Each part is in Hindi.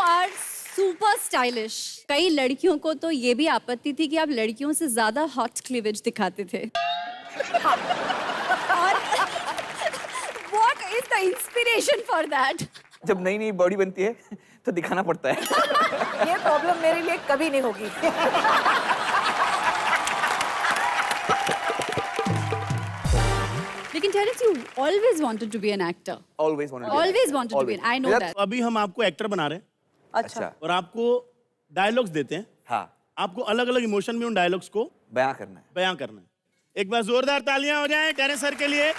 Are super stylish. कई लड़कियों को तो ये भी आपत्ति थी कि आप लड़कियों से ज्यादा हॉट क्लीवेज दिखाते थे। और what is the inspiration for that? जब नई नई बॉडी बनती है तो दिखाना पड़ता है। ये प्रॉब्लम मेरे लिए कभी नहीं होगी। लेकिन Terrence, you always wanted to be an actor. Always wanted to be an Always actor. wanted to be. I know that. अभी हम आपको एक्टर बना रहे हैं अच्छा, और आपको डायलॉग्स देते हैं। हाँ, आपको अलग अलग इमोशन में उन डायलॉग्स को बयां करना है। बयां करना है। एक बार जोरदार तालियां हो जाएं टेरेंस सर के लिए।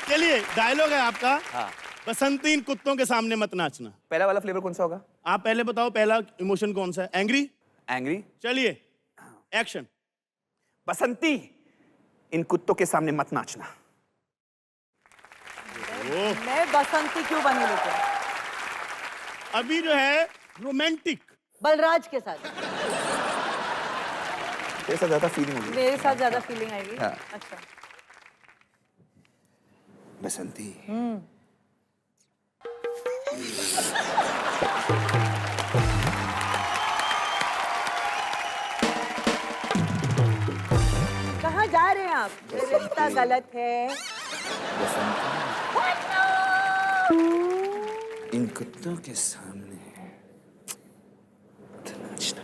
चलिए, डायलॉग है आपका। हाँ। बसंती इन कुत्तों के सामने मत नाचना। पहला वाला फ्लेवर कौन सा होगा? आप पहले बताओ, पहला इमोशन कौन सा है? एंग्री? एंग्री। चलिए, एक्शन। बसंती, इन कुत्तों के सामने मत नाचना। मैं बसंती क्यों बनी? लेकिन अभी जो है रोमांटिक। बलराज के साथ तेरे साथ ज्यादा फीलिंग होगी। मेरे साथ ज्यादा फीलिंग आएगी। हाँ। अच्छा, बसंती, कहाँ जा रहे हैं आप? ये रिश्ता गलत है। बसंती, इन कुत्तों के सामने मत नाचना।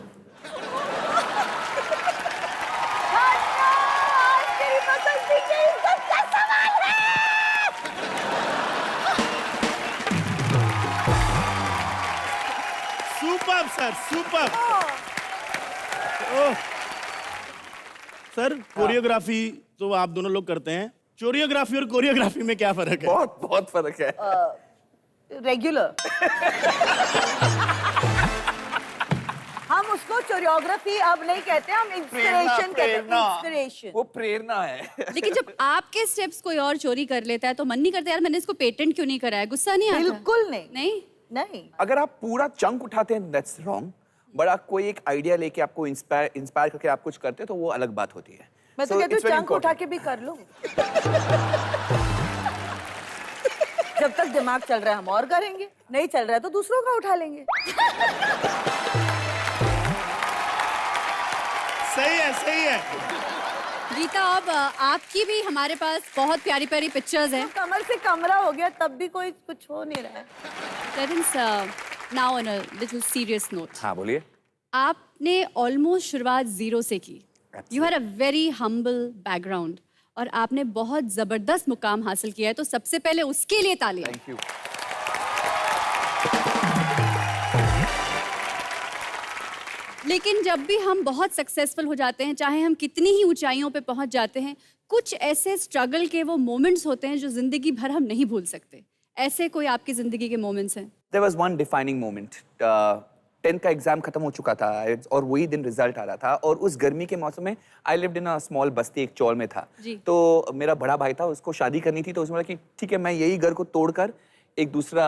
तेरी बसंती की इज्जत का सवाल है। Super sir, super. Oh sir, choreography तो आप दोनों लोग करते हैं। चोरियोग्राफी और कोरियोग्राफी में क्या फर्क है? बहुत बहुत फर्क है। रेगुलर। हम उसको कोरियोग्राफी अब नहीं कहते, हम इंस्पिरेशन कहते हैं। इंस्पिरेशन, वो प्रेरणा है। लेकिन जब आपके स्टेप्स कोई और चोरी कर लेता है तो मन नहीं करता यार मैंने इसको पेटेंट क्यों नहीं कराया? गुस्सा नहीं आता? बिल्कुल नहीं। नहीं? नहीं, अगर आप पूरा चंक उठाते हैं दैट्स रॉन्ग, बट आप कोई एक आइडिया लेके आपको इंस्पायर करके आप कुछ करते हैं तो वो अलग बात होती है। मैं तो So, कहती हूँ it's very चंक उठा important. के भी कर लो। जब तक दिमाग चल रहा है हम और करेंगे, नहीं चल रहा है तो दूसरों का उठा लेंगे। सही है, सही है। गीता, अब आपकी भी हमारे पास बहुत प्यारी प्यारी पिक्चर्स हैं। कमर से कमरा हो गया तब भी कोई कुछ हो नहीं रहा है। Terence, now on a little serious note, हाँ बोलिए। आपने ऑलमोस्ट शुरुआत जीरो से की। You had a very humble background और आपने बहुत जबरदस्त मुकाम हासिल किया है, तो सबसे पहले उसके लिए तालियां। Thank you. लेकिन जब भी हम बहुत सक्सेसफुल हो जाते हैं, चाहे हम कितनी ही ऊंचाइयों पे पहुंच जाते हैं, कुछ ऐसे स्ट्रगल के वो मोमेंट्स होते हैं जो जिंदगी भर हम नहीं भूल सकते। ऐसे कोई आपकी जिंदगी के मोमेंट्स हैं? There was one defining moment. 10th का एग्जाम खत्म हो चुका था और वही दिन रिजल्ट आ रहा था और उस गर्मी के मौसम में I lived in a small बस्ती, एक चौल में था। जी। तो मेरा बड़ा भाई था, उसको शादी करनी थी, तो उसने बोला कि ठीक है मैं यही घर को तोड़कर एक दूसरा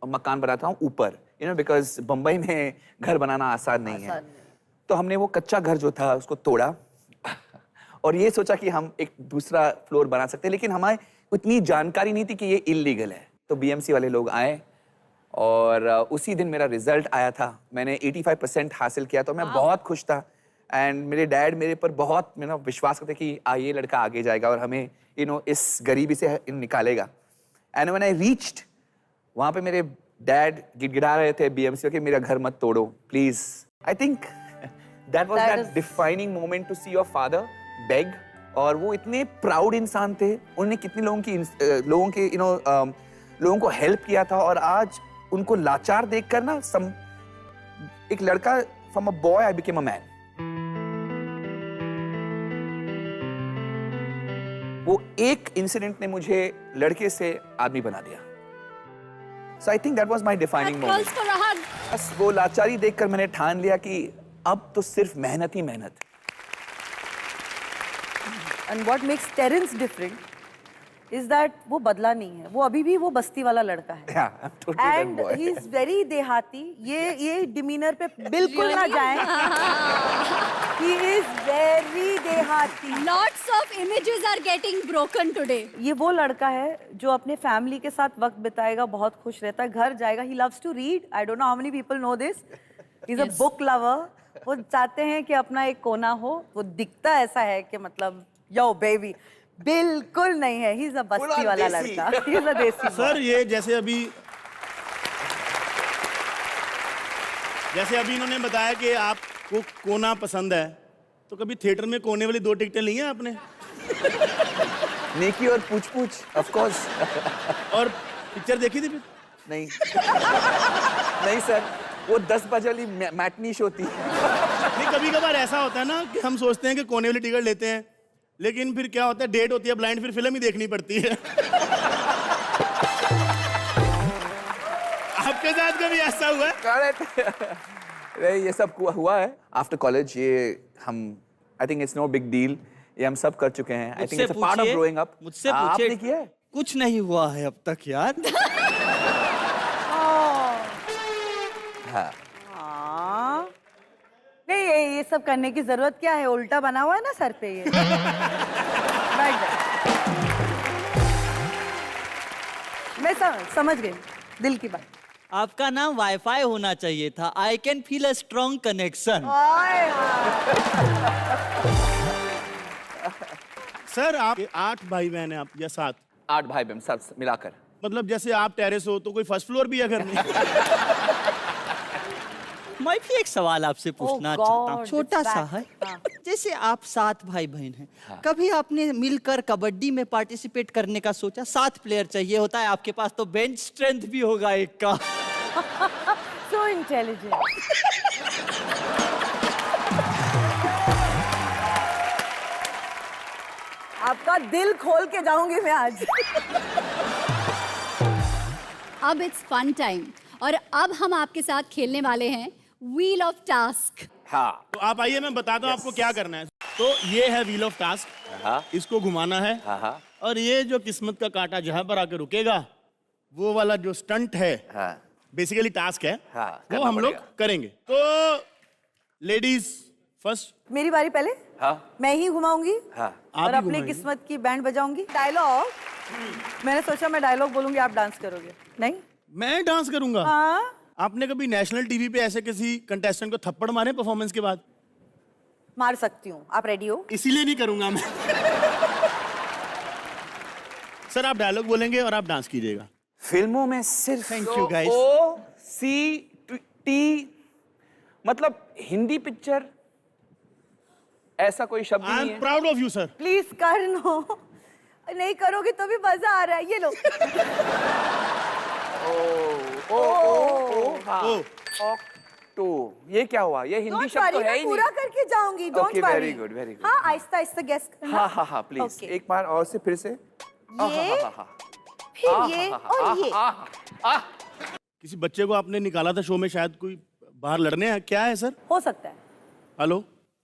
मकान बनाता हूँ ऊपर, बिकॉज बम्बई में घर बनाना आसान नहीं है। तो हमने वो कच्चा घर जो था उसको तोड़ा और ये सोचा कि हम एक दूसरा फ्लोर बना सकते हैं, लेकिन हमारे उतनी जानकारी नहीं थी कि ये इल्लीगल है। तो बीएमसी वाले लोग आए और उसी दिन मेरा रिजल्ट आया था। मैंने 85% हासिल किया, तो मैं बहुत खुश था। एंड मेरे डैड मेरे पर बहुत विश्वास करते कि ये लड़का आगे जाएगा और हमें इस गरीबी से निकालेगा। एंड व्हेन आई रीच्ड, वहाँ पे मेरे डैड गिड़गिड़ा रहे थे बीएमसी के, मेरा घर मत तोड़ो please. I think that was that defining moment to see your father beg. और वो इतने प्राउड इंसान थे, उन्होंने कितने लोगों को हेल्प किया था। और आज उनको लाचार देखकर ना एक लड़का, from a boy I became a man. वो एक इंसिडेंट ने मुझे लड़के से आदमी बना दिया। So I think that was my defining moment. बस वो लाचारी देखकर मैंने ठान लिया कि अब तो सिर्फ मेहनत ही मेहनत। And what makes Terence different? is that वो बदला नहीं है, वो अभी भी वो बस्ती वाला लड़का है। Yeah, I'm totally that And boy. he is very देहाती। ये डिमीनर पे बिल्कुल ना जाए। He is very देहाती। Lots of images are getting broken today. ये वो लड़का है जो अपने फैमिली के साथ वक्त बिताएगा, बहुत खुश रहता है, घर जाएगा। He loves to read. I don't know how many people know this. He's a book lover. वो चाहते हैं कि अपना एक कोना हो। वो दिखता ऐसा है कि मतलब यो बेबी, बिल्कुल नहीं है। He's a बस्ती वाला देसी। लड़का। He's a देसी। सर ये जैसे अभी इन्होंने बताया कि आपको कोना पसंद है, तो कभी थिएटर में कोने वाली 2 टिकटें ली हैं आपने? नेकी और पूछ पूछ, of course. और पिक्चर देखी थी फिर? नहीं नहीं सर, वो 10 बजे वाली मैटनी शो थी। नहीं, कभी कभार ऐसा होता है ना कि हम सोचते हैं कि कोने वाली टिकट लेते हैं, लेकिन फिर क्या होता है, डेट होती है ब्लाइंड, फिर फिल्म ही देखनी पड़ती है। आपके साथ कभी ऐसा हुआ है? करेक्ट। नहीं, ये सब हुआ है आफ्टर कॉलेज। ये हम, I think it's no big deal, ये हम सब कर चुके हैं। I think it's a part of growing up. मुझसे आपने पूछिए, किया है? कुछ नहीं हुआ है अब तक यार। हाँ। हाँ। नहीं, ये सब करने की जरूरत क्या है? उल्टा बना हुआ है ना सर पे ये। बैठ जा। मैं समझ गई दिल की बात। आपका नाम वाईफाई होना चाहिए था। I can feel a strong connection. Sir आप 8 भाई बहन हैं आप या 7? 8 भाई बहन सब मिलाकर। मतलब जैसे आप टेरेस हो तो कोई फर्स्ट फ्लोर भी है घर में? मैं भी एक सवाल आपसे पूछना God, चाहता हूँ, छोटा it's सा back. है। हाँ। जैसे आप 7 भाई बहन हैं, कभी आपने मिलकर कबड्डी में पार्टिसिपेट करने का सोचा? 7 प्लेयर चाहिए होता है, आपके पास तो बेंच स्ट्रेंथ भी होगा एक का। So intelligent. आपका दिल खोल के जाऊंगी मैं आज। अब इट्स फन टाइम और अब हम आपके साथ खेलने वाले हैं व्हील ऑफ टास्क। हाँ। तो आप आइए, मैं बताता हूँ आपको क्या करना है। तो ये है व्हील ऑफ टास्क, हाँ। इसको घुमाना है। हाँ। और ये जो किस्मत का कांटा जहां पर आके रुकेगा, वो वाला जो स्टंट है, हाँ। बेसिकली टास्क है, हाँ, वो करना हम लोग पड़ेगा। करेंगे। तो लेडीज फर्स्ट। मेरी बारी पहले। हाँ। मैं ही घुमाऊंगी। हाँ। आप और ही अपनी घुमाएंगे। किस्मत की बैंड बजाऊंगी। डायलॉग, मैंने सोचा मैं डायलॉग बोलूंगी, आप डांस करोगे। नहीं? मैं डांस करूंगा? हाँ। आपने कभी नेशनल टीवी पे ऐसे किसी कंटेस्टेंट को थप्पड़ मारे परफॉर्मेंस के बाद? मार सकती हूँ। आप रेडी हो? इसीलिए नहीं करूंगा मैं। सर आप डायलॉग बोलेंगे और आप डांस कीजिएगा। फिल्मों में सिर्फ Thank you, guys. OCT, मतलब हिंदी पिक्चर ऐसा कोई शब्द आई नहीं एम है। Proud of you sir. Please कर नो। नहीं करोगे तो भी मजा आ रहा है। ये लो। हाँ। तो ये क्या हुआ? ये हिंदी Don't शब्द worry, तो है मैं ही पूरा नहीं। करके जाऊंगी। Don't Okay, worry. very good, very good. हाँ, आहिस्ता आहिस्ता गेस करना। हाँ हाँ हाँ प्लीज Okay. एक बार और से फिर से। ये, हाँ। फिर ये और ये। किसी बच्चे को आपने निकाला था शो में, शायद कोई बाहर लड़ने है, क्या है सर? हो सकता है। हेलो,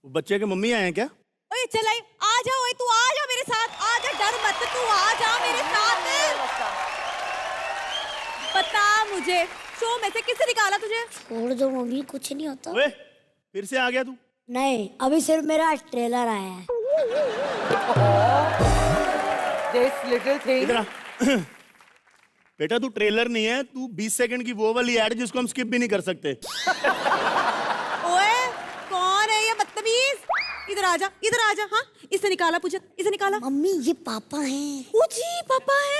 वो बच्चे के मम्मी आए हैं क्या? ओए चल आई, आ जा, ओए तू आ जा मेरे साथ, आ जा, डर मत, तू आ जा मेरे साथ। बता मुझे, शो में से किसने निकाला तुझे? छोड़ दो मम्मी, कुछ नहीं होता। वे, फिर से आ गया तू? नहीं, अभी सिर्फ मेरा ट्रेलर आया है। This little thing. इधर आ। बेटा तू ट्रेलर नहीं है, तू 20 सेकंड की वो वाली एड जिसको हम स्किप भी नहीं कर सकते। ओए कौन है ये बदतमीज? इधर आ जा, इधर आ जा। हाँ, इसने निकाला, पूछा, इसे निकाला। मम्मी ये पापा हैं। जी पापा है।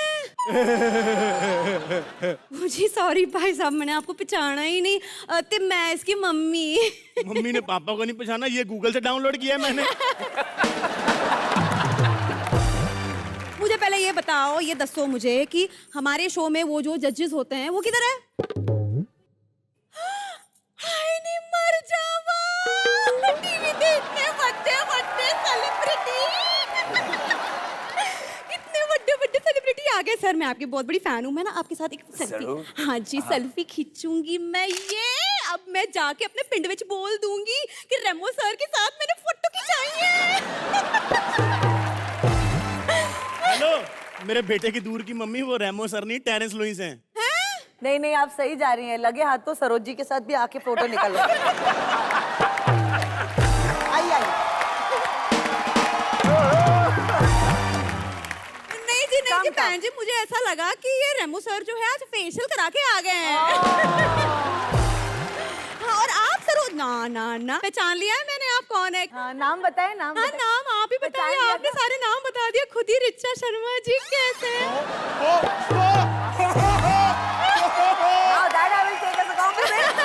जी सॉरी भाई साहब, मैंने आपको पहचाना ही नहीं। ते मैं इसकी मम्मी। मम्मी ने पापा को नहीं पहचाना, ये गूगल से डाउनलोड किया है मैंने। मुझे पहले ये बताओ, ये दसो मुझे कि हमारे शो में वो जो जजेस होते हैं वो किधर है? हाय नी मर जावा, टीवी देखने बड़े सेलिब्रिटी। कितने बड़े सेलिब्रिटी आ गए सर। मैं आपकी बहुत बड़ी फैन हूँ। मैं ना आपके साथ एक सेल्फी, हाँ जी, सेल्फी खींचूंगी मैं। ये अब मैं जाके अपने पिंड में बोल दूंगी कि रेमो सर के साथ मैंने फोटो खिंचाई है। हेलो, मेरे बेटे की दूर की मम्मी वो रेमो सर नहीं, टेरेंस लुइस हैं। नहीं नहीं, आप सही जा रही हैं। लगे हाथ तो सरोज जी के साथ भी आके फोटो निकालो। आई आई। नहीं जी नहीं जी काम बहन जी, मुझे ऐसा लगा कि ये रेमो सर जो है आज फेशियल करा के आ गए हैं। हाँ, और आप सरोज ना ना ना पहचान लिया है मैंने, आप कौन है? हाँ, नाम बताए, नाम हाँ बताए। नाम आप ही पहचान बताइए, लिया आपने था? सारे नाम बता दिया खुद ही। रिचा शर्मा जी कैसे हैं? Now that I will take as a compliment.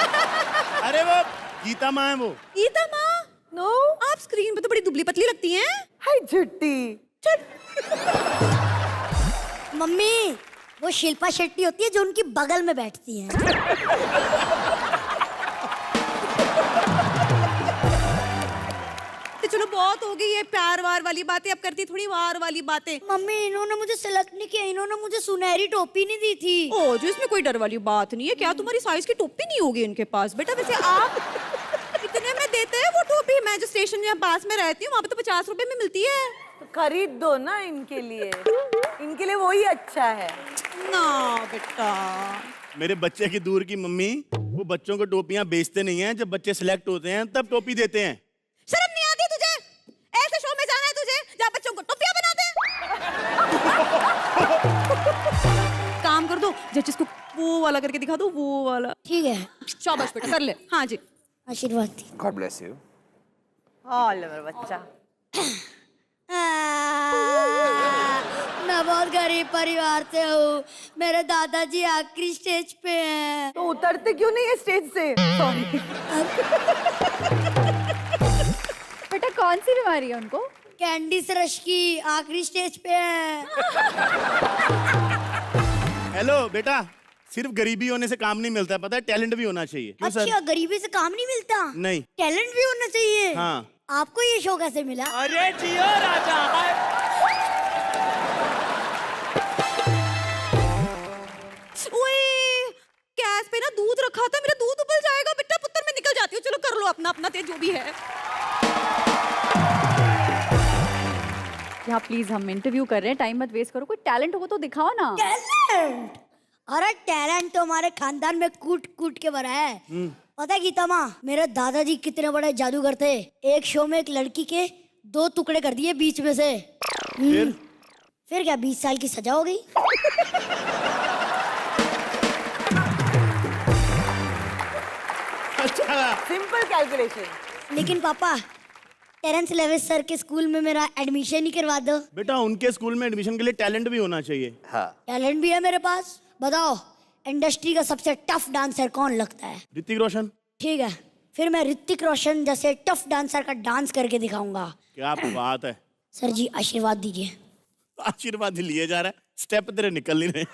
अरे वो गीता माँ है वो। गीता माँ? No. आप स्क्रीन पे तो बड़ी दुबली पतली लगती हैं। हाय झुट्टी। मम्मी वो शिल्पा शेट्टी होती है जो उनकी बगल में बैठती है। तो चलो बहुत हो गई ये प्यार वार वाली बातें, अब करती थोड़ी वार वाली बातें। मम्मी इन्होंने मुझे सेलेक्ट नहीं किया, इन्होंने मुझे सुनहरी टोपी नहीं दी थी। ओ जो इसमें कोई डर वाली बात नहीं है। क्या तुम्हारी साइज की टोपी नहीं होगी इनके पास? बेटा वैसे आप कितने में देते हैं वो टोपी? मैं जो स्टेशन जहाँ पास में रहती हूँ वहाँ पे तो 50 रुपए में मिलती है। तो खरीद दो ना इनके लिए वही अच्छा है। ना बेटा। मेरे बच्चे की दूर की मम्मी वो बच्चों को टोपियां बेचते नहीं हैं, जब बच्चे सिलेक्ट होते हैं तब टोपी देते हैं। शर्म नहीं आती तुझे? ऐसे शो में जाना है तुझे जहाँ बच्चों को टोपियां बनाते हैं? काम कर दो, जज को वो वाला करके दिखा दो, वो वाला। ठीक है, शाबाश बेटा, कर ले। हाँ जी। आशीर्वाद दी। God bless you. हाँ ले मेरा बच्चा। मैं बहुत गरीब परिवार से हूँ, मेरे दादाजी आखिरी स्टेज पे हैं। तो उतरते क्यों नहीं है स्टेज से? सॉरी। बेटा कौन सी बीमारी है उनको? कैंडिस रश की आखिरी स्टेज पे है। हेलो बेटा, सिर्फ गरीबी होने से काम नहीं मिलता है, पता है, टैलेंट भी होना चाहिए। क्यों सर? अच्छा, गरीबी से काम नहीं मिलता? नहीं। टैलेंट भी होना चाहिए। हाँ। आपको ये शो कैसे मिला? अरे जियो राजा। ओए गैस पे ना दूध रखा था, मेरा दूध उबल जाएगा बेटा। पुत्र मैं निकल जाती हूँ, चलो कर लो अपना अपना तेज जो भी है। यहाँ प्लीज हम इंटरव्यू कर रहे हैं, टाइम मत वेस्ट करो। कोई टैलेंट हो तो दिखाओ ना। टैलेंट? अरे टैलेंट तो हमारे खानदान में कूट कूट के भरा है। पता है गीता माँ, मेरे दादाजी कितने बड़े जादूगर थे। एक शो में एक लड़की के 2 टुकड़े कर दिए बीच में से। फिर क्या 20 साल की सजा हो गई। अच्छा। Simple calculation. लेकिन पापा, टेरेंस लेविस सर के स्कूल में मेरा एडमिशन ही करवा दो। बेटा उनके स्कूल में एडमिशन के लिए टैलेंट भी होना चाहिए। हाँ। टैलेंट भी है मेरे पास। बताओ इंडस्ट्री का सबसे टफ डांसर कौन लगता है? ऋतिक रोशन। ठीक है, फिर मैं ऋतिक रोशन जैसे टफ डांसर का डांस करके दिखाऊंगा। क्या बात है। सर जी आशीर्वाद दीजिए। आशीर्वाद लिए जा रहा है, स्टेप तेरे निकल नहीं रहे।